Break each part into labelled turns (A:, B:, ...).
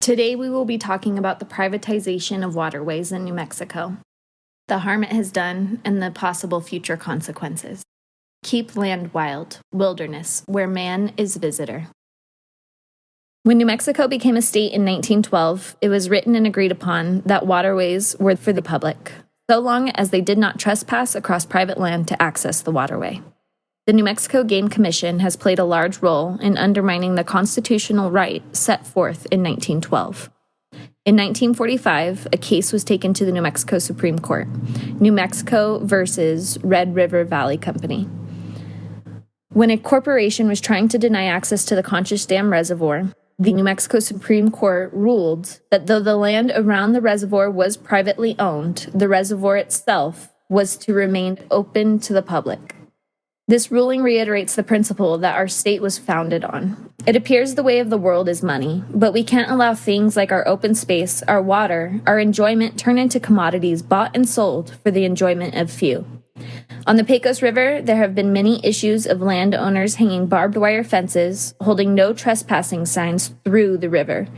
A: Today we will be talking about the privatization of waterways in New Mexico, the harm it has done, and the possible future consequences. Keep land wild, wilderness, where man is visitor. When New Mexico became a state in 1912, it was written and agreed upon that waterways were for the public, so long as they did not trespass across private land to access the waterway. The New Mexico Game Commission has played a large role in undermining the constitutional right set forth in 1912. In 1945, a case was taken to the New Mexico Supreme Court, New Mexico versus Red River Valley Company. When a corporation was trying to deny access to the Conchas Dam Reservoir, the New Mexico Supreme Court ruled that though the land around the reservoir was privately owned, the reservoir itself was to remain open to the public. This ruling reiterates the principle that our state was founded on. It appears the way of the world is money, but we can't allow things like our open space, our water, our enjoyment turn into commodities bought and sold for the enjoyment of few. On the Pecos River, there have been many issues of landowners hanging barbed wire fences, holding no trespassing signs through the river.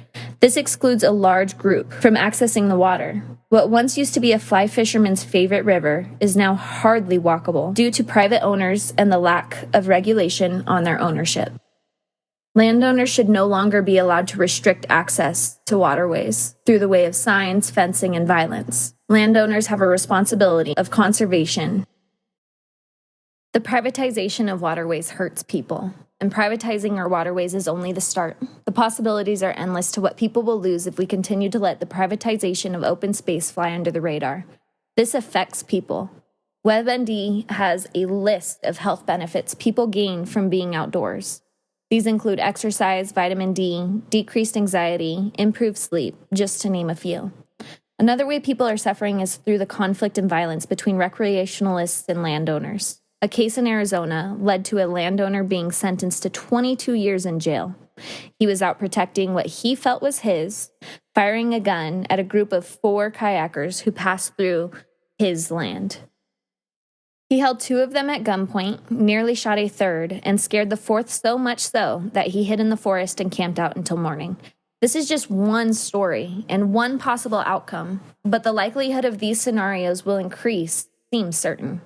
A: This excludes a large group from accessing the water. What once used to be a fly fisherman's favorite river is now hardly walkable due to private owners and the lack of regulation on their ownership. Landowners should no longer be allowed to restrict access to waterways through the way of signs, fencing, and violence. Landowners have a responsibility of conservation. The privatization of waterways hurts people, and privatizing our waterways is only the start. The possibilities are endless to what people will lose if we continue to let the privatization of open space fly under the radar. This affects people. WebMD has a list of health benefits people gain from being outdoors. These include exercise, vitamin D, decreased anxiety, improved sleep, just to name a few. Another way people are suffering is through the conflict and violence between recreationalists and landowners. A case in Arizona led to a landowner being sentenced to 22 years in jail. He was out protecting what he felt was his, firing a gun at a group of 4 kayakers who passed through his land. He held 2 of them at gunpoint, nearly shot a third, and scared the 4th so much so that he hid in the forest and camped out until morning. This is just one story and one possible outcome, but the likelihood of these scenarios will increase seems certain.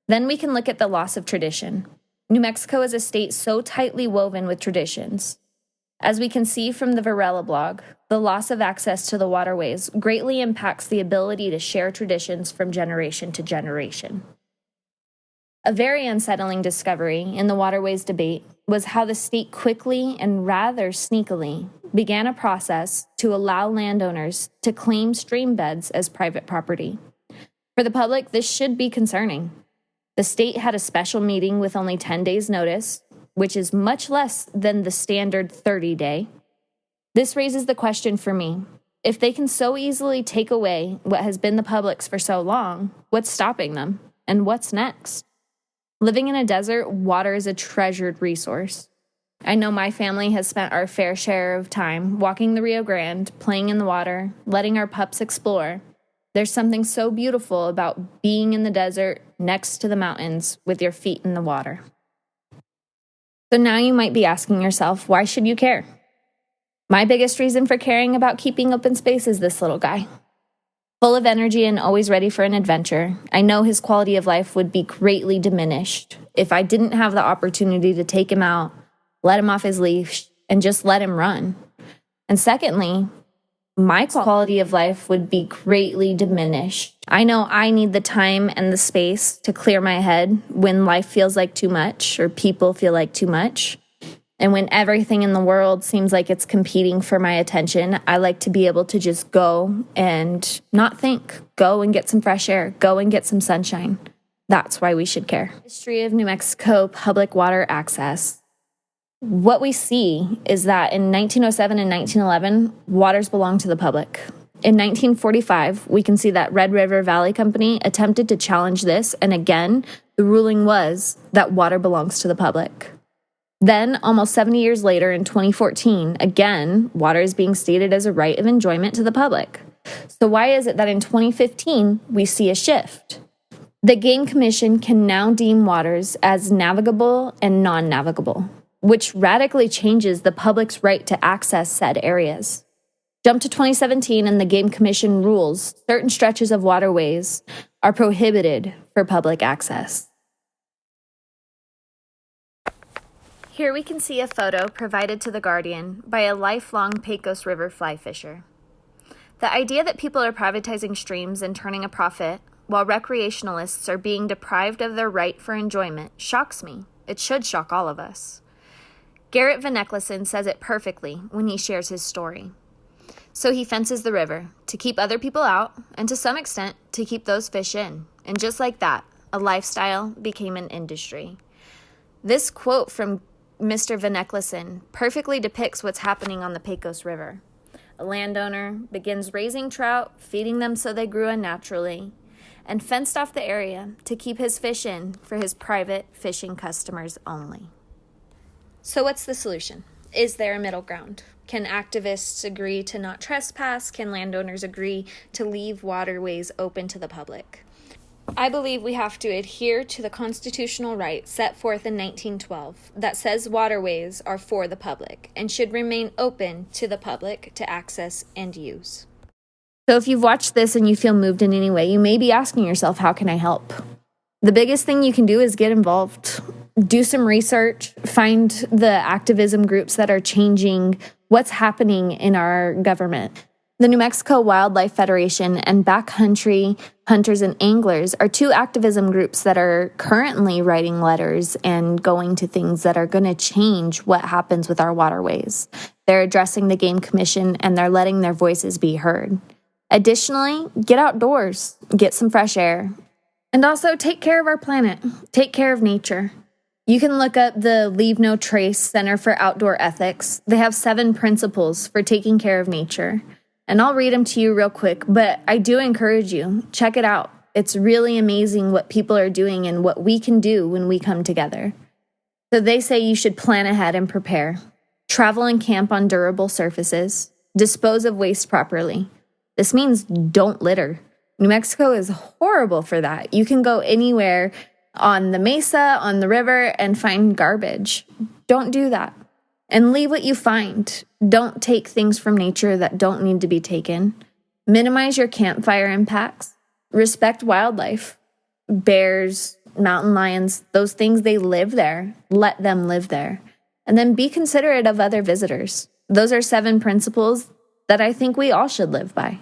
A: Then we can look at the loss of tradition. New Mexico is a state so tightly woven with traditions. As we can see from the Varela blog, the loss of access to the waterways greatly impacts the ability to share traditions from generation to generation. A very unsettling discovery in the waterways debate was how the state quickly and rather sneakily began a process to allow landowners to claim stream beds as private property. For the public, this should be concerning. The state had a special meeting with only 10 days' notice, which is much less than the standard 30-day. This raises the question for me. If they can so easily take away what has been the public's for so long, what's stopping them? And what's next? Living in a desert, water is a treasured resource. I know my family has spent our fair share of time walking the Rio Grande, playing in the water, letting our pups explore. There's something so beautiful about being in the desert next to the mountains with your feet in the water. So now you might be asking yourself, why should you care? My biggest reason for caring about keeping open space is this little guy. Full of energy and always ready for an adventure, I know his quality of life would be greatly diminished if I didn't have the opportunity to take him out, let him off his leash, and just let him run. And secondly, my quality of life would be greatly diminished. I know I need the time and the space to clear my head when life feels like too much or people feel like too much. And when everything in the world seems like it's competing for my attention, I like to be able to just go and not think. Go and get some fresh air. Go and get some sunshine. That's why we should care. History of New Mexico public water access. What we see is that in 1907 and 1911, waters belonged to the public. In 1945, we can see that Red River Valley Company attempted to challenge this, and again, the ruling was that water belongs to the public. Then, almost 70 years later, in 2014, again, water is being stated as a right of enjoyment to the public. So why is it that in 2015, we see a shift? The Game Commission can now deem waters as navigable and non-navigable, which radically changes the public's right to access said areas. Jump to 2017 and the Game Commission rules certain stretches of waterways are prohibited for public access. Here we can see a photo provided to The Guardian by a lifelong Pecos River fly fisher. The idea that people are privatizing streams and turning a profit while recreationalists are being deprived of their right for enjoyment shocks me. It should shock all of us. Garrett Van Eckleson says it perfectly when he shares his story. So he fences the river to keep other people out and to some extent to keep those fish in. And just like that, a lifestyle became an industry. This quote from Mr. Van Eckleson perfectly depicts what's happening on the Pecos River. A landowner begins raising trout, feeding them so they grew unnaturally, and fenced off the area to keep his fish in for his private fishing customers only. So what's the solution? Is there a middle ground? Can activists agree to not trespass? Can landowners agree to leave waterways open to the public? I believe we have to adhere to the constitutional right set forth in 1912 that says waterways are for the public and should remain open to the public to access and use. So if you've watched this and you feel moved in any way, you may be asking yourself, how can I help? The biggest thing you can do is get involved. Do some research, find the activism groups that are changing what's happening in our government. The New Mexico Wildlife Federation and Backcountry Hunters and Anglers are two activism groups that are currently writing letters and going to things that are going to change what happens with our waterways. They're addressing the Game Commission and they're letting their voices be heard. Additionally, get outdoors, get some fresh air, and also take care of our planet, take care of nature. You can look up the Leave No Trace Center for Outdoor Ethics. They have 7 principles for taking care of nature. And I'll read them to you real quick, but I do encourage you, check it out. It's really amazing what people are doing and what we can do when we come together. So they say you should plan ahead and prepare. Travel and camp on durable surfaces. Dispose of waste properly. This means don't litter. New Mexico is horrible for that. You can go anywhere on the mesa, on the river, and find garbage. Don't do that. And leave what you find. Don't take things from nature that don't need to be taken. Minimize your campfire impacts. Respect wildlife. Bears, mountain lions, those things, they live there. Let them live there. And then be considerate of other visitors. Those are 7 principles that I think we all should live by.